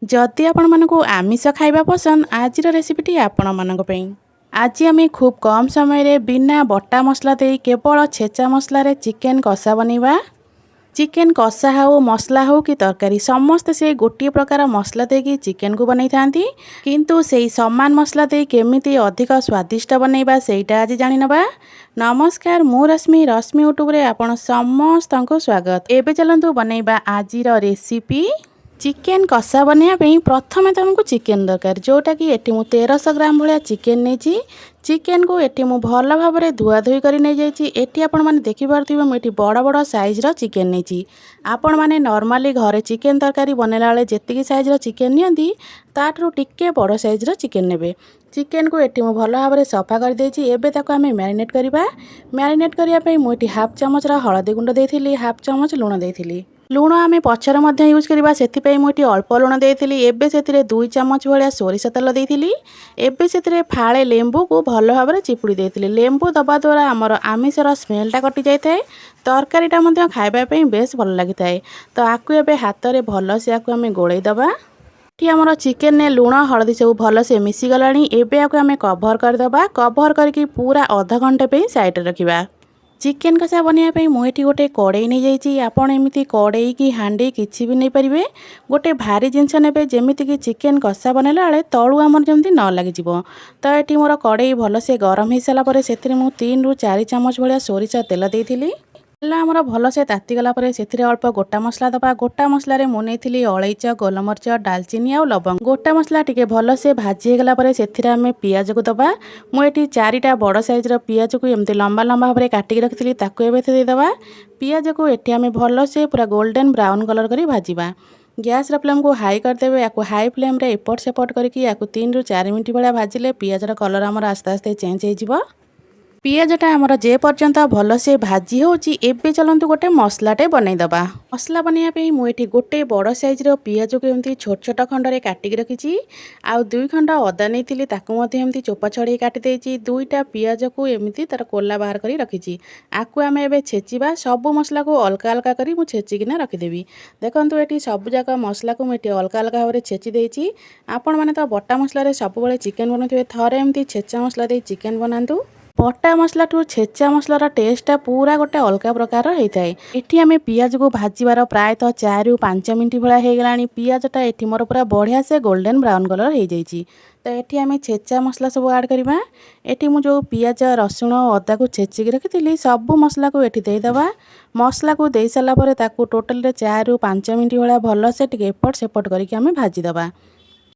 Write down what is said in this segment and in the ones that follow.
जदि आपण मानकु आमिष खाइबा पसंद आजिर रेसिपीटी आपण मानक पई। आज आम खूब कम समय रे बिना बटा मसला दे केवल छेचा मसला रे चिकेन कषा बनैबा। चिकेन कषा हो मसला हो कि तरकारी समस्त से गोटे प्रकार मसला देकी चिकेन को बनई थांती, किंतु सेही समान मसला दे केमिति अधिक स्वादिष्ट बनैबा सेटा आज जानि नबा। नमस्कार, मु रश्मि यूट्यूब रे आपण समस्त को स्वागत। एबे चलंतु बनैबा आजिर रेसिपी चिकेन कषा बनवाई। प्रथमे तुमको चिकेन दरकार, जोटा कि एटी मु 1300 ग्राम भाया चिकेन नहीं। चिकेन को एटी मु भल भाव में धुआ धुई कर नहीं जाइए। एटी आपण माने देखि पारुथिबे मु एटी बड़ बड़ साइज रो चिकेन नहीं। आपण माने नॉर्मली घरे चिकेन तरकारी बनैला बेले जेतिकी साइज रो चिकेन नियंती ताठू टिके बड़ साइज रो चिकेन नेबे। चिकेन को एटी मु भल भाव में सफा कर देछि। एबे ताको आमे मैरिनेट करिबा। मैरिनेट करिया पई मु एटी हाफ चमच रो हळदी गुंड देथिली, हाफ चमच लूण देथिली। लूण आम पचर मध्य यूज करवा से मुझे अल्प लुण देती। एबे से 2 चामच भाया सोरिष तेल देती। एबे से फाड़े लेंबू को भल भाव में चिपुड़ी देती। लेंबू दबा द्वारा आमर आमिषर स्मेलटा कटि जाए, तरकारीटा खाइबापी बेस भल लगी थाए। तो आपको एबे हाथ में भल से आम गोड़े दबा। ये आमर चिकेन ने लुण हलदी सब भल से मिसी गलानी। एबे आको आम कभर करदबा। कभर करके पूरा आधा घंटे पे साइड रखिबा। चिकेन कषा बनवाई मुझे गोटे कड़े नहीं जाइए। आपड़ एमती कड़े कि हांडी किसी भी नहीं पारे। गोटे भारी जिनस ने जमीक चिकेन कषा बनला बेले तलू आमर जमी न लगे। तो ये मोर कड़े भल से गरम हो सारापर से 3 ରୁ 4 चामच भाया सोरिष तेल देती। आमर भल से तातीगला से अल्प गोटा मसला दबा। गोटा मसला रे मुझे अलैच, गोलमरिच, डालचीनी और लवंग। गोटा मसला टिके भल से भाजीगला से पियाज को दबा। मुझे 4टा बड़ साइज पियाज को एमती लंबा लंबा भाव में काटिक रखी देदबा। पियाज को एटी आम भल से पूरा गोल्डन ब्राउन कलर कर भाजवा। गैस फ्लेम को हाई करदेवे। या हाई फ्लेम रे एपट सेपट करके 3 ରୁ 4 मिनट भाया भाजिले पियाजर कलर आमर आस्ते आस्ते चेंज हो। पियाजटा आमर जे पर्यंत भल से भाजी होची। एबे चलंतु गोटे मसलाटे बनईदबा। मसला बनवाई मुझे गोटे बड़ साइज पियाज को एमती छोट छोट खंडे काटिक रखी। आउ 2 खंड अदा नहीं ताकूमती चोपा छड़े काटिदेची। 2टा पियाज को एमती तार कोला बाहर कर रखी। आपको आम ए छेचिबा। सब मसला को अलग अलग कर छेचिकिना रखिदेवी। देखो ये सब जाक मसला को मुझे अलग अलग भाव में छेची देची। आपण मैंने तो बटा मसला सब चिकेन बनाते थे एमती छेचा मसला दे चिकेन बनातु। बटा मसला ठू छेचा मसलार टेस्टा पूरा गोटे अलग प्रकार होता है। ये आम पियाज को भाजबार प्रायतः 4 ରୁ 5 मिनट भाया हो गलानी। पियाजटा ये मोर पूरा बढ़िया से गोल्डन ब्राउन कलर हो जाइए। तो ये आम छेचा मसला सब ऐड करवा। ये मुझे जो पियाज, रसुण और अदा को छेचिक रखी सब मसला को ये देदबा। मसला को दे सारापर टोटाल 4 ରୁ 5 मिनट भाया भल से एपट सेपट करके आम भाजीदबा।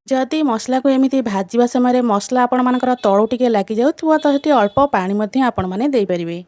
जदि मसला को एमती भाजवा समय मसला आपण मानकर तलू टिके लगी जाउथुवा तो सेठी अल्प पानी मध्य आपण माने देई परिबे।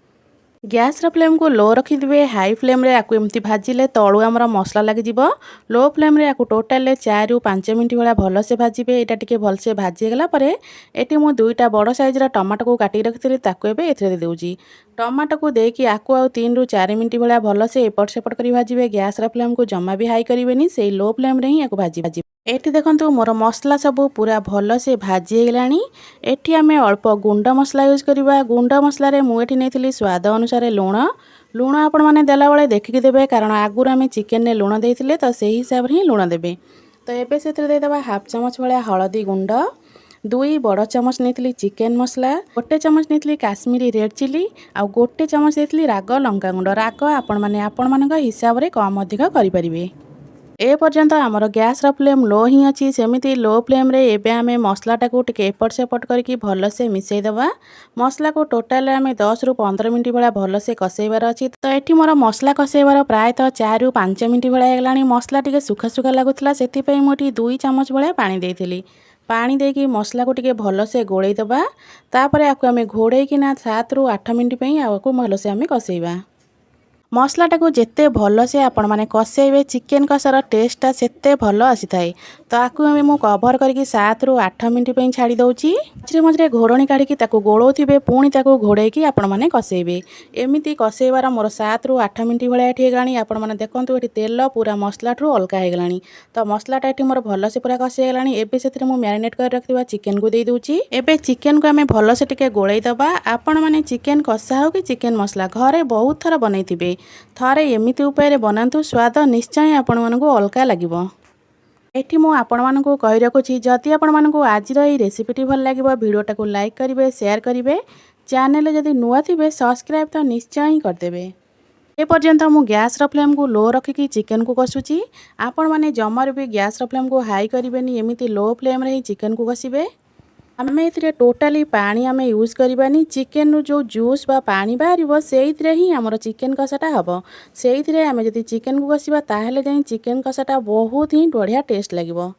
गैस फ्लेम को लो रखिदे। हाई फ्लेम रे आकु एमती भाजिले तलू आमर मसला लगी जिवो। लो फ्लेम रे आकु टोटाल 4 ରୁ 5 मिनट भाया भल से भाजिबे। एटा टिके भल से भाजी गला परे एटी मु 2टा बड़ साइज रा टमाटो को काटी रखिथिली ताकु एबे एथरे दे देउची। टमाटो को देकी आकु आ 3 ରୁ 4 मिनट भाया भल से एपट सेपट करी भाजिबे। गैस रा फ्लेम को जमा भी हाई करिवेनी, सेही लो फ्लेम रे ही आकु भाजी। एठी देखंतु मोर मसला सब पूरा भल से भाजी गलानी। एठी आमे अल्प गुंड मसला यूज करवा। गुंड मसला रे मु एठी नेथिली स्वाद अनुसार लूण आपण माने देला बेले देखिक देबे, कारण आगुर आमे चिकेन ने लूण देथिले तो सेही हिसाब रे ही लूण देबे। तो एबे सेथरे दे देबा हाफ चमच भाया हळदी गुंड, 2 बड़ चामच नेथिली चिकेन मसला, 1 चामच नेथिली काश्मीरी रेड चिली, आ 1 चामच नेथिली राग लंका गुंड। राग आपण मानक हिसाब रे कम अधिक करि परिबे। ए पर्यंत आमर गैस फ्लेम लो ही अच्छी। सेमिति लो फ्लेम रे एबे आमे मसलाटा को टिके एपट सेपट करके भल से मिसई दबा। मसला को टोटाल आमे 10 ରୁ 15 मिनट भाया भल से कसेइबार अछि। तो एठी मोर मसला कसेइबार प्रायतः 4 ରୁ 5 मिनट भाया हेलानी। मसला टिके सुखा सुखा लागुतला, सेति पई मोटी 2 चामच भाया पानी देइथिली। पानी देकी मसला को टिके भल से गोळेइ दबा। तापरे आकु आमे घोड़ेइ किना 7 ରୁ 8 मिनट पई आकु भल से आमे कसेइबा। मसलाटा को जिते भल से आपण माने कसेइबे चिकेन कषार टेस्टा सेते भल आसी थाए। तो आकु मु कभर करके 7 ରୁ 8 मिनट पे छाड़ी दउची। मझे मझे घोड़णी काढ़ी ताको गोळौथिबे, पुणी ताको घोड़ेकी आपण माने कसेइबे। एमिति कसेइबार मोर 7 ରୁ 8 मिनट भाया एठी गलानी। आपण माने देखंतु एठी तेल पूरा मसला ठू अलगा हे गलानी। तो मसलाटा एठी मोर भल से पूरा कसे गलानी। एबे सेथरे मु मैरिनेट कर रखिबा चिकेन को दे दउची। एबे चिकेन को आमे भल से टिके गोळेइ दबा। आपण माने चिकेन कषा हो कि चिकेन मसला घरे बहुत थर बनैथिबे। थरे एमिति उपाय रे बनांतु, स्वाद निश्चय आपण मानकु अलगा लागिबो। एठी मु आपको कही रखुची जदि आपको आज रेसिपीटी भल लगे भिडियोटा को लाइक करेंगे शेयर करेंगे चैनल जदि नुआ थे सब्सक्राइब तो निश्चय ही करदे। ए पर्यंत मु गैस फ्लेम को लो रखिकी चिकेन को कषुची। आपण माने जमार भी गैस फ्लेम को हाई करेंगे एमती लो फ्लेम रे ही चिकेन को कषिबे। आमे एथिरे टोटाली पानी आमे यूज करबानी। चिकेन रो जो जूस बा पानी बाहर से ही हमर चिकेन कषाटा हम से आमे जदि चिकेन को कषिबा ताहेले जाई चिकेन कषाटा बहुत ही बढ़िया टेस्ट लगिबो।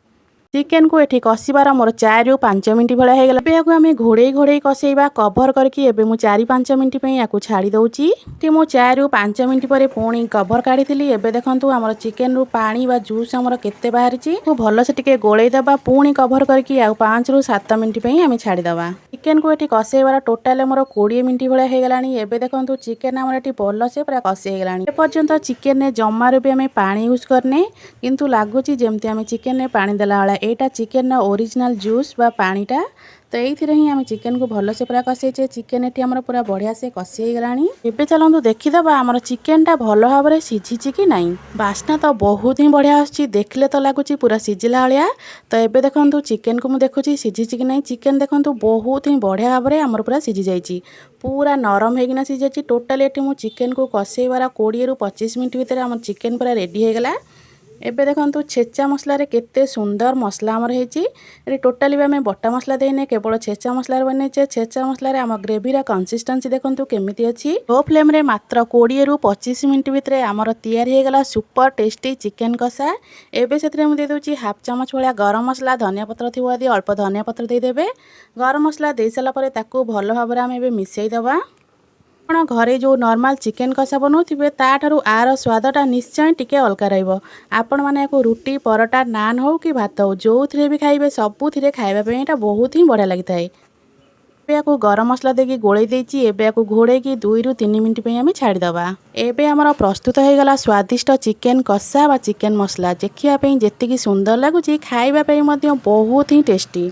चिकेन को एठी कषिबार मोर 4 ରୁ 5 मिनट भला हो गला। एबे याकू आमे घोड़े घोड़े कषेबा कवर करके एबे मु 4-5 मिनट पे याकू छाड़ी दउची। टी मु 4 ରୁ 5 मिनट परे पुणी कवर काढीथिली। एबे देखंतु हमर चिकेन रू पानी बा जूस हमर केते बाहरिची। को भलो से टिके गोळेई दबा पुणी कवर करके आ 5 ରୁ 7 मिनट पे आमे छाड़ी दबा। चिकेन को एठी कषेबार टोटल मोर 20 मिनट भला हो गलानी। एबे देखंतु चिकेन हमर एठी भलो से पूरा कषे गलानी। ए पर्यंत चिकेन ने जम्मार भी आमे पानी यूज करने किंतु लागुची जेमती आमे चिकेन ने पानी देला वाला एटा चिकेन ओरिजिनल जूस बा पानीटा। तो ये ही आम चिकेन को भल से पूरा कषे। चिकेन एटी आमर पूरा बढ़िया से कषे गलानी। एबे चलतु देखीदबा आमर चिकेनटा भल भाव में सीझी कि नहीं। बास्ना तो बहुत ही बढ़िया आसुची देखले तो लगुच पूरा सीझिला भाया। तो एबे देखंतु चिकेन को मु देखुची सीझी कि नहीं। चिकेन देखंतु बहुत ही बढ़िया भाव में आमर पूरा सीझी जाइए पूरा नरम होगिना सीझी। टोटाली एटी मु चिकेन को कषेबार 20 ରୁ 25 मिनट भितर आम चिकेन पूरा रेडी हो गला। एबे देखंतु छेचा मसला रे केते सुंदर मसला हमर हेची। ए टोटाली भी आम बटा मसला देने केवल छेचा मसला बनेचे। छेचा मसला रे आम ग्रेवी रा कंसिस्टेंसी देखंतु केमिति अछि। लो फ्लेम रे मात्र 20 ରୁ 25 मिनट भितर आमर तैयारी हो गला सुपर टेस्टी चिकेन कषा। एबे सेतरे मु दे दोची हाफ चामच भलिया गरम मसला। धनिया पत्र थिबो आदि अल्प धनिया पत्र दे देबे। गरम मसला दे साला परे ताकू भलो भाबरे आम एबे मिसेई दबा। आपण घरे जो नॉर्मल चिकेन कषा बनाउथिबे ताठारु आर स्वादटा निश्चय टिके अलगा रहइबो। आपण माने को रुटी परोटा नान हो कि भात हो जो थिरे भी खाइबे सबुथिरे खाइबा पे एटा बहुत ही बढ़िया लागि थाए। एबे को गरम मसला देकी गोळेई देची। एबे को घोड़े की 2 ରୁ 3 मिनट पे आमी छाड़ी दबा। एबे हमर प्रस्तुत हो गला स्वादिष्ट चिकेन कषा बा चिकेन मसला। देखिया पे जेतिकी सुंदर लागुची खाइबा पे मध्य बहुत ही टेस्टी।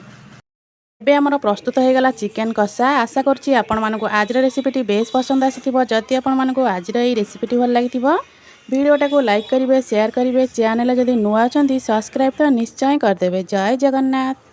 एबे हमर प्रस्तुत हो गला चिकेन कषा। आशा करछि आपण मानको आज रेसिपीटी बेस पसंद आसीथिबो। जदि आपण मानको आज रेसिपीटी भल लागिथिबो वीडियोटा को लाइक करेंगे शेयर करेंगे चैनल जदि नुआ अछंती सब्सक्राइब तो निश्चय करदेवे। जय जगन्नाथ।